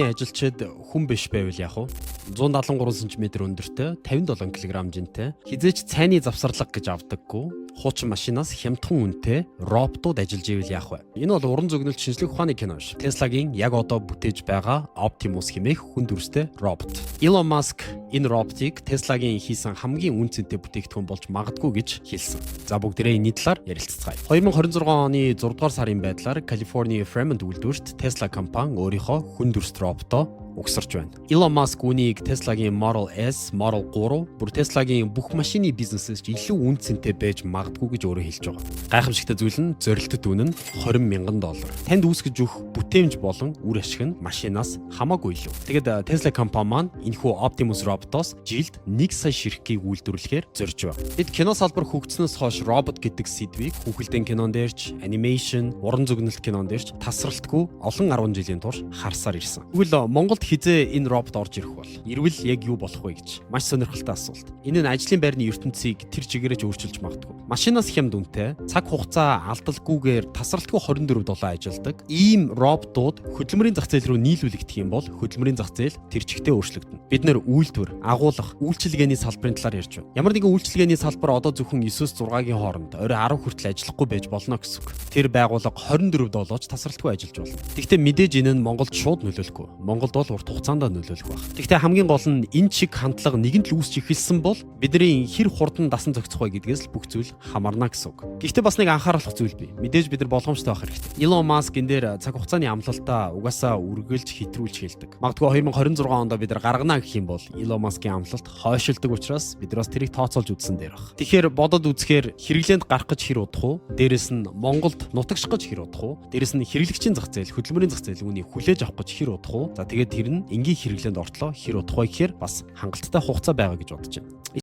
Ажилчид хүн биш байвал яах вэ? 173 см өндөртэй, 57 кг жинтэй, хизээч цайны завсарлага гэж авдаггүй, хуучин машинаас хямдхан үнэтэй роботууд ажиллаж ивэл яах вэ? Энэ бол уран зөгнөлт шинжлэх ухааны кино ш. Tesla-гийн яг одоо бүтээж байгаа Optimus хэмээх хүн дүрстэй робот. Elon Musk энэ роботыг Tesla-гийн хийсэн хамгийн үнцэнтэй бүтээгдэхүүн болж магадгүй гэж хэлсэн. За бүгдээрээ энэ талаар ярилцгаая. 2026 оны 6 дугаар сарын байдлаар Калифорни Fremont үйлдвэрт Tesla компани өөрийнхөө хүн дүрст роботоо угсарч байна. Elon Musk үүнийг Tesla-гийн Model S, Model 3, бүр Tesla-гийн бүх машины бизнесээс илүү үнцэнтэй байж магадгүй гэж өөрөө хэлж байгаа. Гайхамшигтай зүйл нь зорилттой үнэ нь $20,000. Танд үүсгэж өгөх бүтээмж болон үр ашиг нь машинаас хамаагүй илүү. Тэгэд Tesla компани маань энэхүү Optimus роботоос жилд 1 сая ширхгийг үйлдвэрлэхээр зорж байна. Бид кино салбар хөгжснөөс хойш робот гэдэг сэдвийг хүүхэлдэйн кинон дээрч, анимашн, уран зөгнөлт кинон дээрч тасралтгүй олон 10 жилийн турш харсаар ирсэн. Тэгвэл Монголд хизээ энэ робот орж ирэх бол ирвэл яг юу болох вэ гэж маш сонирхолтой асуулт. Энэ нь ажлын байрны ертөнцийг тэр чигээрээ өөрчилж магадгүй. Машинаас хямд үнэтэй, цаг хугацаа алдалгүйгээр тасралтгүй 24/7 ажилдаг ийм роботууд хөдөлмөрийн зах зээл рүү нийлүүлэгдэх юм бол хөдөлмөрийн зах зээл тэр чигтээ өөрчлөгдөнө. Бид нэр үйлдвэр, агуулга, үйлчилгээний салбарын талаар ярьж байна. Ямар нэгэн үйлчилгээний салбар одоо зөвхөн 9-6-гийн хооронд орой 10 хүртэл ажиллахгүй байж болно гэсэн үг. Тэр байгууллага 24/7 ч тасралтгүй ажиллаж болно. Гэхдээ мэдээж энэ нь Монголд шууд нөлөөлөхгүй. Монголд бол урт хугацаанд нөлөөлөх баг. Гэхдээ хамгийн гол нь энэ чиг хандлага нэгэнд л үүсч эхэлсэн бол бидний хэр хурдан дасан зохицох вэ гэдгээс л бүх зүйл хамаарна гэсэн үг. Гэхдээ бас нэг анхааруулах зүйл бий. Мэдээж бид нар болгоомжтой байх хэрэгтэй. Elon Musk энэ дээр цаг хугацааны амлалтаа угаасаа үргэлж хэтрүүлж хэлдэг. Магадгүй 2026 онд бид нар гаргана гэх юм бол Elon Musk-ийн амлалт хойшилдог учраас бид нар бас тэрийг тооцоолж үзсэн дээр баг. Тэгэхээр бодод үзэхээр хэрэглээнд гарах гэж хэр удах уу? Дээрэс нь Монголд нутагших гэж хэр удах уу? Дээрэс нь хэрэглэгчийн зах зээл, хөдөлмөрийн зах зээл үүнийг хүлээж авах гэж хэр удах уу? За тэгээд тэр нь энгийн хэрэглээнд ортлоо хэр удах вэ гэхээр бас хангалттай хугацаа байгаа гэж бодож байна.